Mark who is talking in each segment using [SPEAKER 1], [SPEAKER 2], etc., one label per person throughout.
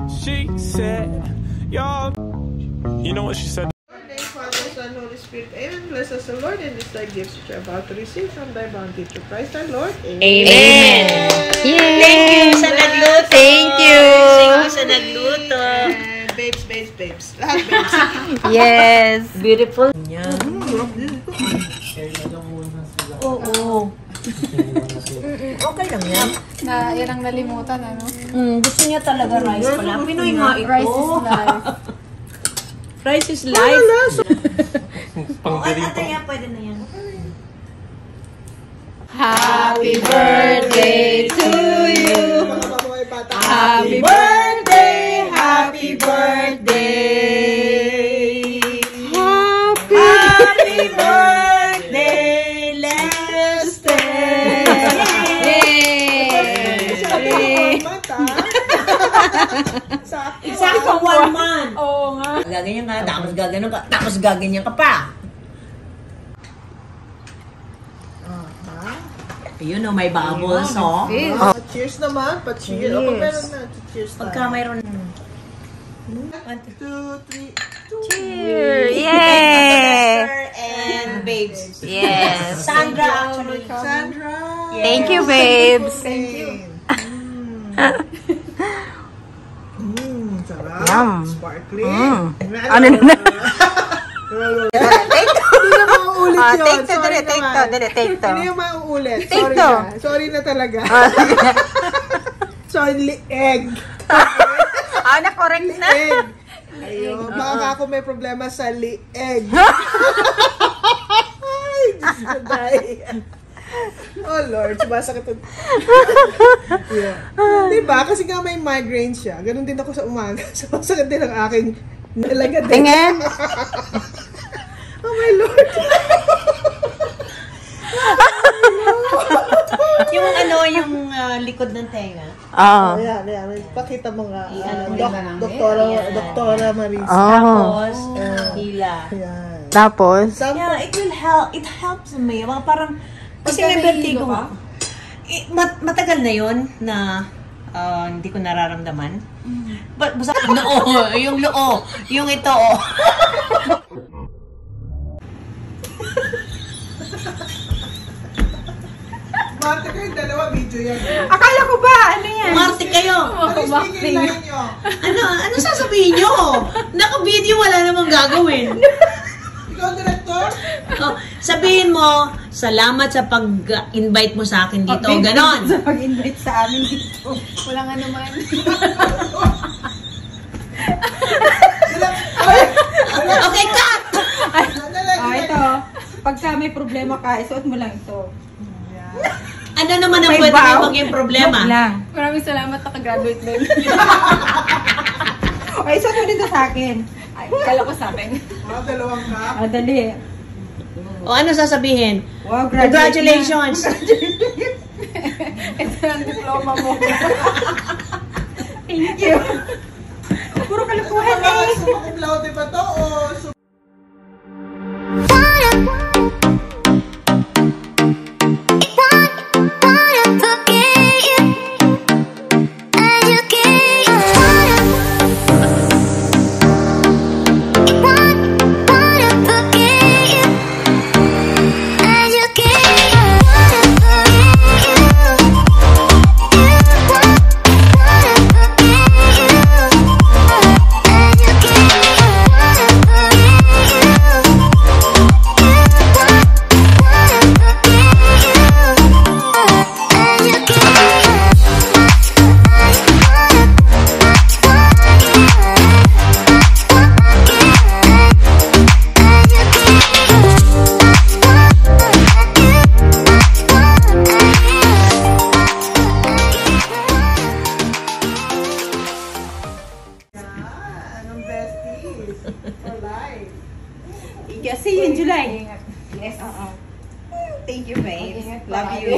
[SPEAKER 1] She said, y'all, you know what she said?
[SPEAKER 2] Father, Son, Holy Spirit, amen. Bless us, the Lord, and this thy gifts which you are about to receive from thy bounty through Christ our Lord. Amen.
[SPEAKER 3] Amen.
[SPEAKER 4] Yay.
[SPEAKER 3] Thank you sa nagluto.
[SPEAKER 4] Thank you.
[SPEAKER 3] Thank you sa nagluto.
[SPEAKER 2] And babes, babes, babes. Lahat babes.
[SPEAKER 4] Yes.
[SPEAKER 3] Beautiful. Yan. Oo. Okay lang yan.
[SPEAKER 5] Yan ang nalimutan, ano?
[SPEAKER 3] Gusto niya talaga rice pala. Pinoy nga ito.
[SPEAKER 5] Rice is life.
[SPEAKER 3] Rice is life.
[SPEAKER 1] Pangdiring
[SPEAKER 3] Yan, pwede na yan.
[SPEAKER 5] Happy birthday to you. Happy birthday, happy birthday.
[SPEAKER 3] Happy birthday, Lester!
[SPEAKER 5] Yay!
[SPEAKER 3] Exactly 1 month.
[SPEAKER 5] Oo nga.
[SPEAKER 3] Gaganyan ka, tapos gaganon ka, tapos gaganyan ka pa. Ayun o, may bubbles o.
[SPEAKER 2] Cheers naman. Pa-cheers. O, pag meron na, cheers tayo.
[SPEAKER 3] Pagka mayroon.
[SPEAKER 2] 1, 2, 3.
[SPEAKER 4] Cheers. Yay.
[SPEAKER 3] Lester and babes.
[SPEAKER 4] Yes.
[SPEAKER 3] Sandra actually.
[SPEAKER 2] Sandra.
[SPEAKER 4] Thank you, babes.
[SPEAKER 2] Thank you. Sarap.
[SPEAKER 4] Yum.
[SPEAKER 2] Sparkling.
[SPEAKER 4] Ano na?
[SPEAKER 2] Hindi na mauulit yun.
[SPEAKER 4] Take to,
[SPEAKER 2] Sorry
[SPEAKER 4] take
[SPEAKER 2] naman.
[SPEAKER 4] to, take to.
[SPEAKER 2] Hindi na mauulit.
[SPEAKER 4] Take
[SPEAKER 2] Sorry
[SPEAKER 4] to.
[SPEAKER 2] na. Sorry na talaga. Sorry, egg.
[SPEAKER 4] Na-correct na.
[SPEAKER 2] Egg. Ayun. Baka ako may problema sa lieg. Ay, Diyos ko, day. Oh Lord, sumasakit. Yeah. Diba? Kasi nga may migraine siya. Ganon din ako sa umaga. Sumasakit din ang aking nalaga din.
[SPEAKER 4] Tingin.
[SPEAKER 2] Oh my Lord.
[SPEAKER 3] Yung ano, yung likod ng tenga.
[SPEAKER 4] Oo.
[SPEAKER 2] Ayan, ayan. Pakita mo nga.
[SPEAKER 3] Ayan.
[SPEAKER 2] Doktora Marisa.
[SPEAKER 3] Tapos, hila.
[SPEAKER 2] Ayan.
[SPEAKER 4] Tapos?
[SPEAKER 3] Yeah, it will help. It helps me. Mga parang, kasi may vertigo ko. Matagal na yun na hindi ko nararamdaman. Basta noo, yung loo, yung ito, oh.
[SPEAKER 2] Marte kayo, dalawa video yan.
[SPEAKER 5] Akala ko ba? Ano yan?
[SPEAKER 3] Marte kayo.
[SPEAKER 2] Speaking line nyo.
[SPEAKER 3] Ano sasabihin nyo? Naka-video, wala namang gagawin.
[SPEAKER 2] Ikaw, director?
[SPEAKER 3] Oh, sabihin mo, salamat sa pag-invite mo sa akin dito. Ganon.
[SPEAKER 5] Sa pag-invite sa amin dito. Walang ano man.
[SPEAKER 3] Okay, cut!
[SPEAKER 5] Ito. Pagka may problema ka, isuot mo lang ito.
[SPEAKER 3] Ano naman ang pwede mo maging problema?
[SPEAKER 5] Maraming salamat, nakagraduate din.
[SPEAKER 6] Ay, isuot mo dito sa akin.
[SPEAKER 5] Ay, kala ko sa akin.
[SPEAKER 2] Dalawang cup.
[SPEAKER 6] Dali.
[SPEAKER 3] O ano sasabihin?
[SPEAKER 6] Wow,
[SPEAKER 3] Congratulations!
[SPEAKER 5] Ito ang diploma mo.
[SPEAKER 6] Thank you. Puro kalukuhan eh.
[SPEAKER 2] Sumakumlaw, di ba to? O
[SPEAKER 6] Kasi yun, July.
[SPEAKER 5] Yes.
[SPEAKER 6] Thank you, babe.
[SPEAKER 5] Love you.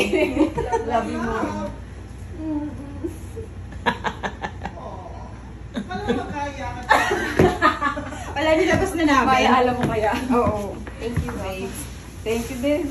[SPEAKER 6] Love you more. Wala, nilabas na namin.
[SPEAKER 5] Maya, alam mo kaya.
[SPEAKER 6] Oo. Thank you, babe. Thank you din.